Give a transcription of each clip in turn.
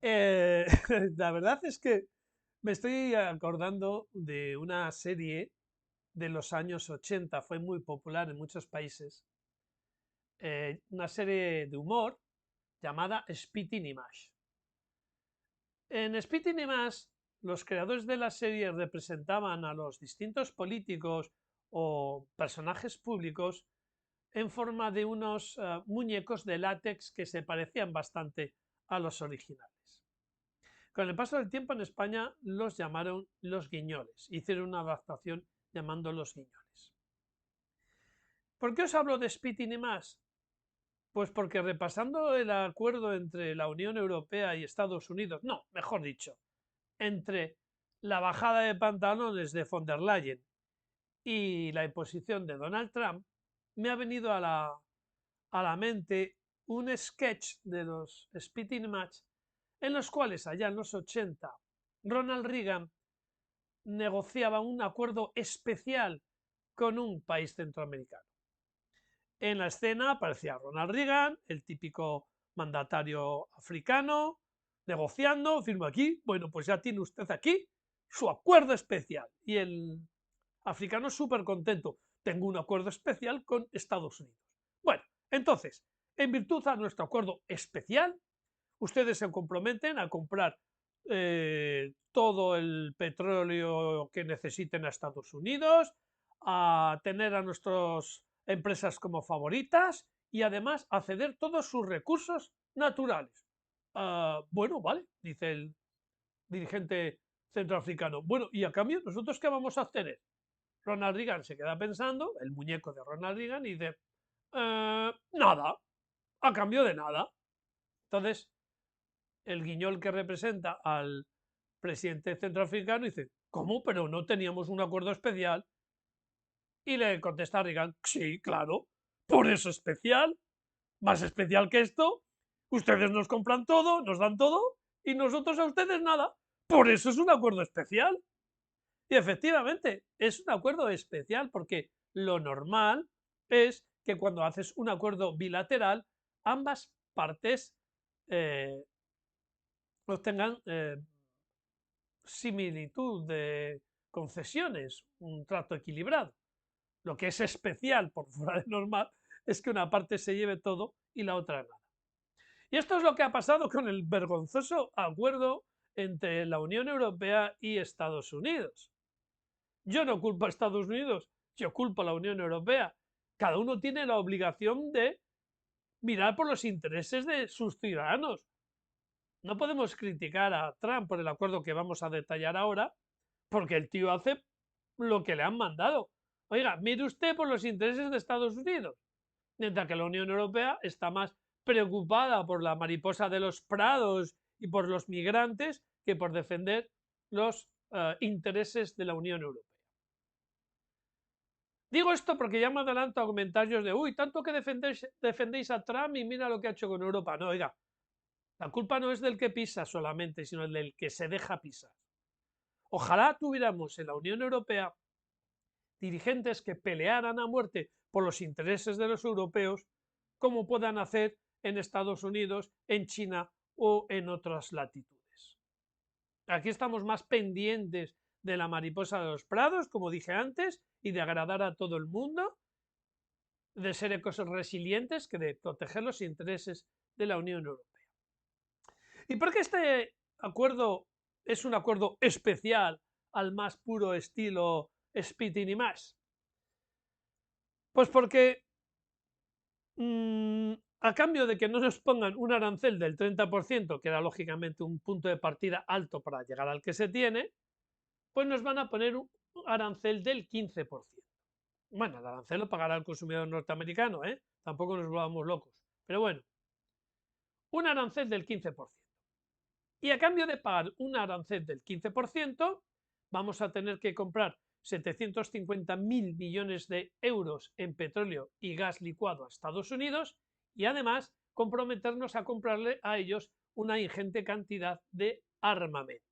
La verdad es que me estoy acordando de una serie de los años 80, fue muy popular en muchos países, una serie de humor llamada Spitting Image. En Spitting Image, los creadores de la serie representaban a los distintos políticos o personajes públicos en forma de unos muñecos de látex que se parecían bastante a los originales. Con el paso del tiempo en España los llamaron los guiñoles, hicieron una adaptación llamando los guiñoles. ¿Por qué os hablo de Spitting y más? Pues porque repasando el acuerdo entre la Unión Europea y Estados Unidos, no, mejor dicho, entre la bajada de pantalones de von der Leyen y la imposición de Donald Trump, me ha venido a la mente un sketch de los Spitting Match en los cuales allá en los 80 Ronald Reagan negociaba un acuerdo especial con un país centroamericano. En la escena aparecía Ronald Reagan, el típico mandatario africano, negociando, firma aquí, bueno, pues ya tiene usted aquí su acuerdo especial. Y el africano súper contento, tengo un acuerdo especial con Estados Unidos. Bueno, entonces, en virtud a nuestro acuerdo especial, ustedes se comprometen a comprar todo el petróleo que necesiten a Estados Unidos, a tener a nuestras empresas como favoritas y además a ceder todos sus recursos naturales. Bueno, vale, dice el dirigente centroafricano. Bueno, y a cambio, ¿nosotros qué vamos a obtener? Ronald Reagan se queda pensando, el muñeco de Ronald Reagan, y dice, nada, a cambio de nada. Entonces, el guiñol que representa al presidente centroafricano dice, ¿cómo? Pero no teníamos un acuerdo especial. Y le contesta a Reagan, sí, claro, por eso especial, más especial que esto, ustedes nos compran todo, nos dan todo y nosotros a ustedes nada. Por eso es un acuerdo especial. Y efectivamente, es un acuerdo especial porque lo normal es que cuando haces un acuerdo bilateral, ambas partes eh, obtengan similitud de concesiones, un trato equilibrado. Lo que es especial por fuera de normal es que una parte se lleve todo y la otra nada. Y esto es lo que ha pasado con el vergonzoso acuerdo entre la Unión Europea y Estados Unidos. Yo no culpo a Estados Unidos, yo culpo a la Unión Europea. Cada uno tiene la obligación de mirar por los intereses de sus ciudadanos. No podemos criticar a Trump por el acuerdo que vamos a detallar ahora, porque el tío hace lo que le han mandado. Oiga, mire usted por los intereses de Estados Unidos, mientras que la Unión Europea está más preocupada por la mariposa de los prados y por los migrantes que por defender los intereses de la Unión Europea. Digo esto porque ya me adelanto a comentarios de, uy, tanto que defendéis a Trump y mira lo que ha hecho con Europa. No, oiga, la culpa no es del que pisa solamente, sino del que se deja pisar. Ojalá tuviéramos en la Unión Europea dirigentes que pelearan a muerte por los intereses de los europeos, como puedan hacer en Estados Unidos, en China o en otras latitudes. Aquí estamos más pendientes de la mariposa de los prados, como dije antes, y de agradar a todo el mundo, de ser ecos resilientes, que de proteger los intereses de la Unión Europea. ¿Y por qué este acuerdo es un acuerdo especial al más puro estilo Spitting y más? Pues porque a cambio de que no nos pongan un arancel del 30%, que era lógicamente un punto de partida alto para llegar al que se tiene, pues nos van a poner un arancel del 15%. Bueno, el arancel lo pagará el consumidor norteamericano, ¿eh? Tampoco nos volvamos locos. Pero bueno, un arancel del 15%. Y a cambio de pagar un arancel del 15%, vamos a tener que comprar 750.000 millones de euros en petróleo y gas licuado a Estados Unidos y además comprometernos a comprarle a ellos una ingente cantidad de armamento.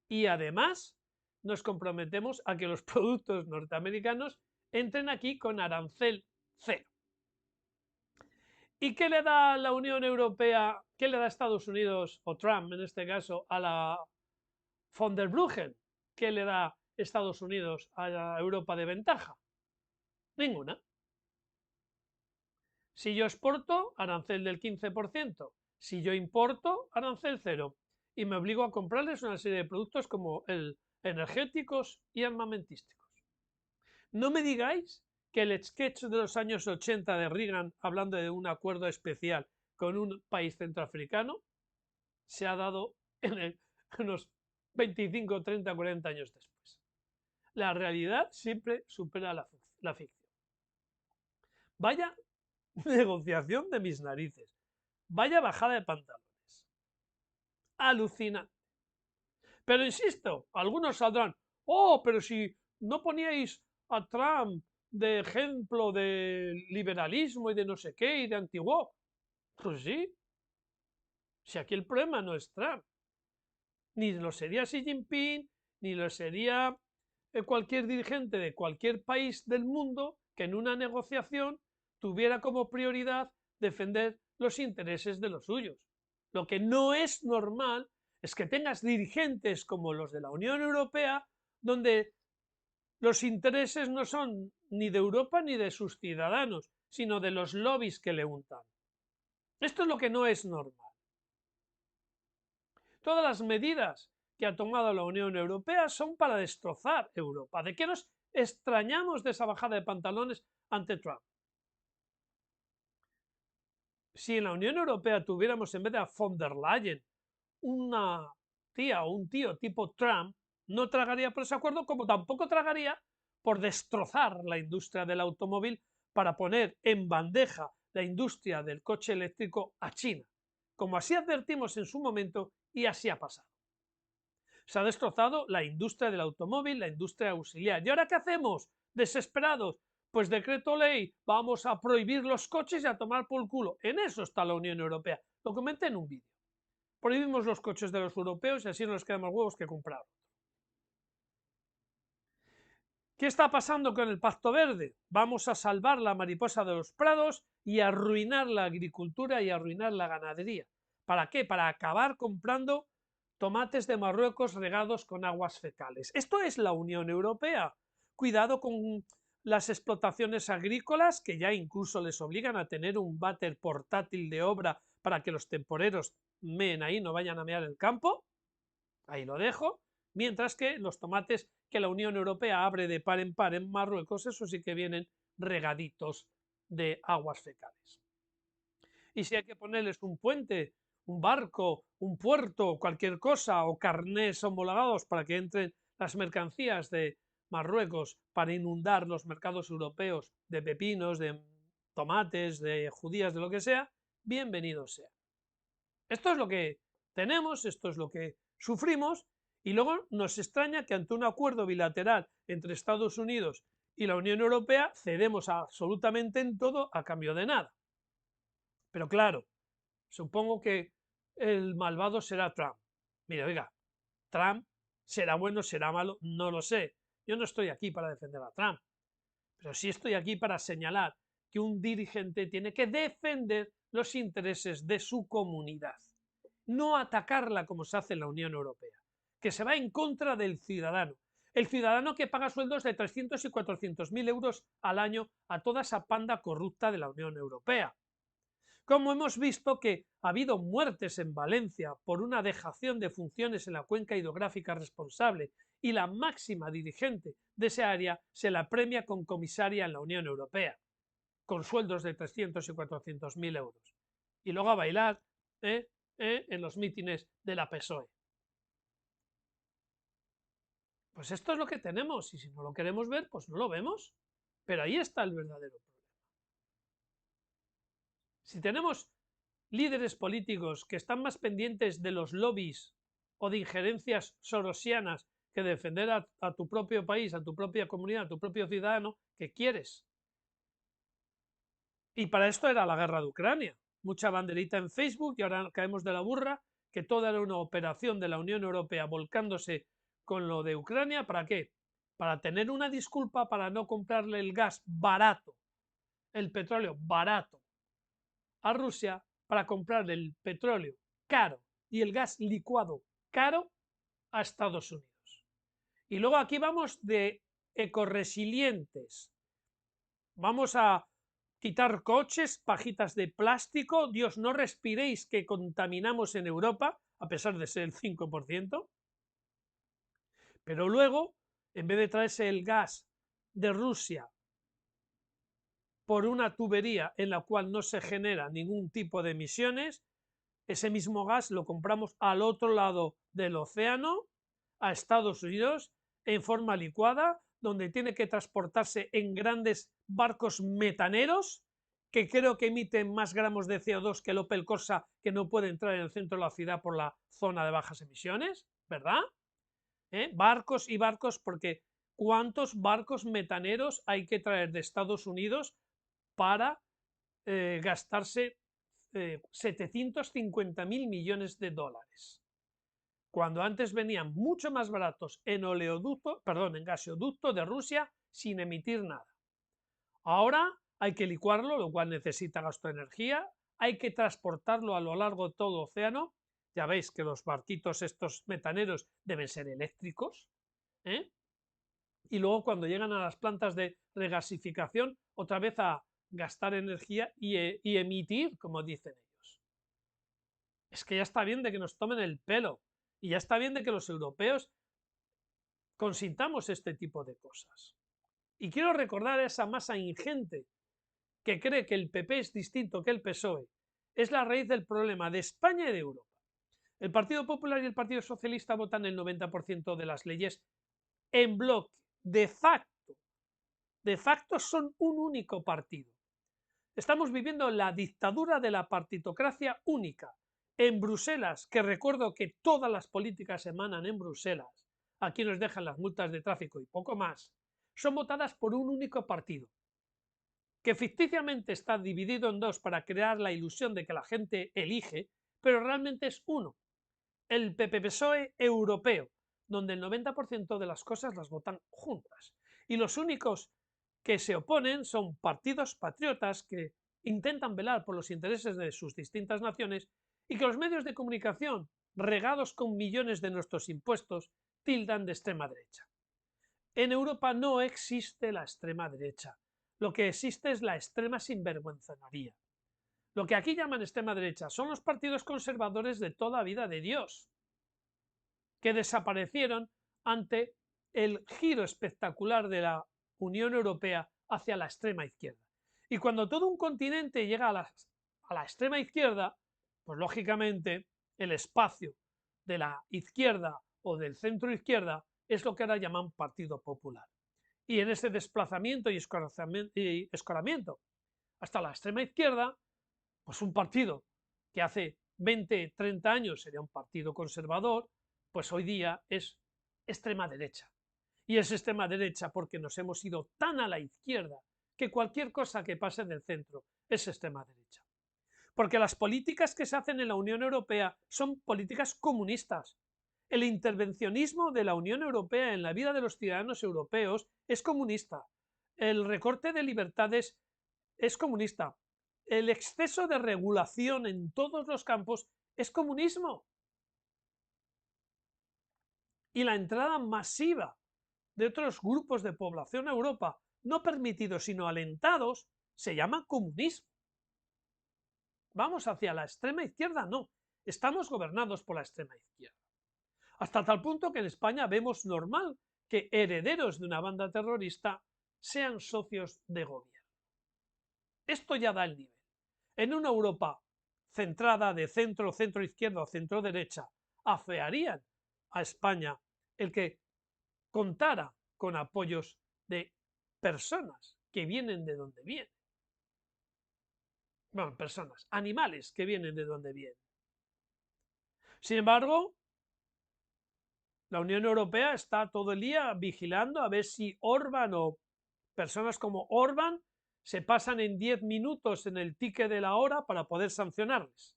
Y además nos comprometemos a que los productos norteamericanos entren aquí con arancel cero. ¿Y qué le da la Unión Europea, qué le da Estados Unidos, o Trump en este caso, a la von der Leyen? ¿Qué le da Estados Unidos a Europa de ventaja? Ninguna. Si yo exporto, arancel del 15%. Si yo importo, arancel cero. Y me obligo a comprarles una serie de productos como energéticos y armamentísticos. No me digáis que el sketch de los años 80 de Reagan, hablando de un acuerdo especial con un país centroafricano, se ha dado en unos 25, 30, 40 años después. La realidad siempre supera la ficción. Vaya negociación de mis narices. Vaya bajada de pantalones. Alucinante. Pero insisto, algunos saldrán, oh, pero si no poníais a Trump de ejemplo de liberalismo y de no sé qué y de antiguo. Pues sí, si aquí el problema no es Trump, ni lo sería Xi Jinping, ni lo sería cualquier dirigente de cualquier país del mundo que en una negociación tuviera como prioridad defender los intereses de los suyos. Lo que no es normal es que tengas dirigentes como los de la Unión Europea, donde los intereses no son ni de Europa ni de sus ciudadanos, sino de los lobbies que le untan. Esto es lo que no es normal. Todas las medidas que ha tomado la Unión Europea son para destrozar Europa. ¿De qué nos extrañamos de esa bajada de pantalones ante Trump? Si en la Unión Europea tuviéramos en vez de a von der Leyen una tía o un tío tipo Trump, no tragaría por ese acuerdo, como tampoco tragaría por destrozar la industria del automóvil para poner en bandeja la industria del coche eléctrico a China, como así advertimos en su momento y así ha pasado. Se ha destrozado la industria del automóvil, la industria auxiliar. ¿Y ahora qué hacemos? Desesperados. Pues decreto ley, vamos a prohibir los coches y a tomar por el culo. En eso está la Unión Europea. Lo comenté en un vídeo. Prohibimos los coches de los europeos y así no les quedan más huevos que comprar. ¿Qué está pasando con el Pacto Verde? Vamos a salvar la mariposa de los prados y arruinar la agricultura y arruinar la ganadería. ¿Para qué? Para acabar comprando tomates de Marruecos regados con aguas fecales. Esto es la Unión Europea. Cuidado con las explotaciones agrícolas, que ya incluso les obligan a tener un váter portátil de obra para que los temporeros meen ahí, no vayan a mear el campo. Ahí lo dejo. Mientras que los tomates que la Unión Europea abre de par en Marruecos, eso sí que vienen regaditos de aguas fecales. Y si hay que ponerles un puente, un barco, un puerto, cualquier cosa, o carnés homologados para que entren las mercancías de Marruecos para inundar los mercados europeos de pepinos, de tomates, de judías, de lo que sea, bienvenido sea. Esto es lo que tenemos, esto es lo que sufrimos, y luego nos extraña que ante un acuerdo bilateral entre Estados Unidos y la Unión Europea cedemos absolutamente en todo a cambio de nada. Pero claro, supongo que el malvado será Trump. Mira, oiga, Trump será bueno, será malo, no lo sé. Yo no estoy aquí para defender a Trump, pero sí estoy aquí para señalar que un dirigente tiene que defender los intereses de su comunidad, no atacarla como se hace en la Unión Europea, que se va en contra del ciudadano. El ciudadano que paga sueldos de 300 y 400.000 euros al año a toda esa panda corrupta de la Unión Europea. Como hemos visto que ha habido muertes en Valencia por una dejación de funciones en la cuenca hidrográfica responsable y la máxima dirigente de esa área se la premia con comisaria en la Unión Europea, con sueldos de 300 y 400.000 euros. Y luego a bailar en los mítines de la PSOE. Pues esto es lo que tenemos y si no lo queremos ver, pues no lo vemos. Pero ahí está el verdadero problema. Si tenemos líderes políticos que están más pendientes de los lobbies o de injerencias sorosianas que defender a tu propio país, a tu propia comunidad, a tu propio ciudadano, ¿qué quieres? Y para esto era la guerra de Ucrania. Mucha banderita en Facebook y ahora caemos de la burra, que toda era una operación de la Unión Europea volcándose con lo de Ucrania. ¿Para qué? Para tener una disculpa para no comprarle el gas barato, el petróleo barato a Rusia para comprar el petróleo caro y el gas licuado caro a Estados Unidos. Y luego aquí vamos de ecoresilientes. Vamos a quitar coches, pajitas de plástico. Dios, no respiréis que contaminamos en Europa, a pesar de ser el 5%. Pero luego, en vez de traerse el gas de Rusia por una tubería en la cual no se genera ningún tipo de emisiones, ese mismo gas lo compramos al otro lado del océano, a Estados Unidos, en forma licuada, donde tiene que transportarse en grandes barcos metaneros, que creo que emiten más gramos de CO2 que el Opel Corsa, que no puede entrar en el centro de la ciudad por la zona de bajas emisiones, ¿verdad? Barcos y barcos, porque ¿cuántos barcos metaneros hay que traer de Estados Unidos para gastarse 750.000 millones de dólares? Cuando antes venían mucho más baratos en oleoducto, perdón, en gasoducto de Rusia sin emitir nada. Ahora hay que licuarlo, lo cual necesita gasto de energía, hay que transportarlo a lo largo de todo el océano. Ya veis que los barquitos estos metaneros deben ser eléctricos, ¿eh? Y luego cuando llegan a las plantas de regasificación, otra vez a gastar energía y emitir, como dicen ellos. Es que ya está bien de que nos tomen el pelo y ya está bien de que los europeos consintamos este tipo de cosas. Y quiero recordar a esa masa ingente que cree que el PP es distinto que el PSOE. Es la raíz del problema de España y de Europa. El Partido Popular y el Partido Socialista votan el 90% de las leyes en bloque, de facto. De facto son un único partido. Estamos viviendo la dictadura de la partitocracia única. En Bruselas, que recuerdo que todas las políticas emanan en Bruselas, aquí nos dejan las multas de tráfico y poco más, son votadas por un único partido, que ficticiamente está dividido en dos para crear la ilusión de que la gente elige, pero realmente es uno, el PP-PSOE europeo, donde el 90% de las cosas las votan juntas. Y los únicos que se oponen son partidos patriotas que intentan velar por los intereses de sus distintas naciones y que los medios de comunicación, regados con millones de nuestros impuestos, tildan de extrema derecha. En Europa no existe la extrema derecha. Lo que existe es la extrema sinvergüenzanería. Lo que aquí llaman extrema derecha son los partidos conservadores de toda vida de Dios, que desaparecieron ante el giro espectacular de la Unión Europea hacia la extrema izquierda. Y cuando todo un continente llega a la extrema izquierda, pues lógicamente el espacio de la izquierda o del centro izquierda es lo que ahora llaman Partido Popular. Y en ese desplazamiento y escoramiento hasta la extrema izquierda, pues un partido que hace 20, 30 años sería un partido conservador, pues hoy día es extrema derecha. Y es extrema derecha porque nos hemos ido tan a la izquierda que cualquier cosa que pase del centro es extrema derecha. Porque las políticas que se hacen en la Unión Europea son políticas comunistas. El intervencionismo de la Unión Europea en la vida de los ciudadanos europeos es comunista. El recorte de libertades es comunista. El exceso de regulación en todos los campos es comunismo. Y la entrada masiva de otros grupos de población a Europa, no permitidos sino alentados, se llama comunismo. ¿Vamos hacia la extrema izquierda? No, estamos gobernados por la extrema izquierda. Hasta tal punto que en España vemos normal que herederos de una banda terrorista sean socios de gobierno. Esto ya da el nivel. En una Europa centrada de centro, centro izquierda o centro derecha, afearían a España el que contara con apoyos de personas que vienen de donde vienen. Bueno, personas, animales que vienen de donde vienen. Sin embargo, la Unión Europea está todo el día vigilando a ver si Orbán o personas como Orbán se pasan en 10 minutos en el ticket de la hora para poder sancionarles.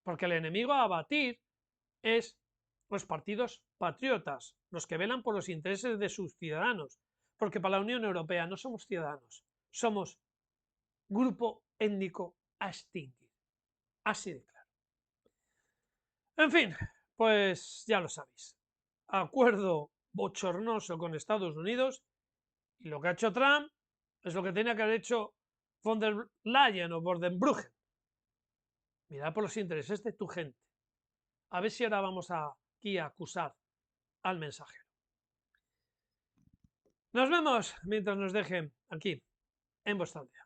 Porque el enemigo a abatir es los partidos patriotas, los que velan por los intereses de sus ciudadanos. Porque para la Unión Europea no somos ciudadanos, somos grupo étnico a extinguir. Así de claro. En fin, pues ya lo sabéis. Acuerdo bochornoso con Estados Unidos, y lo que ha hecho Trump es lo que tenía que haber hecho von der Leyen o Bordenbruggen. Mira por los intereses de tu gente. A ver si ahora vamos aquí a acusar al mensajero. Nos vemos mientras nos dejen aquí, en vuestra aldea.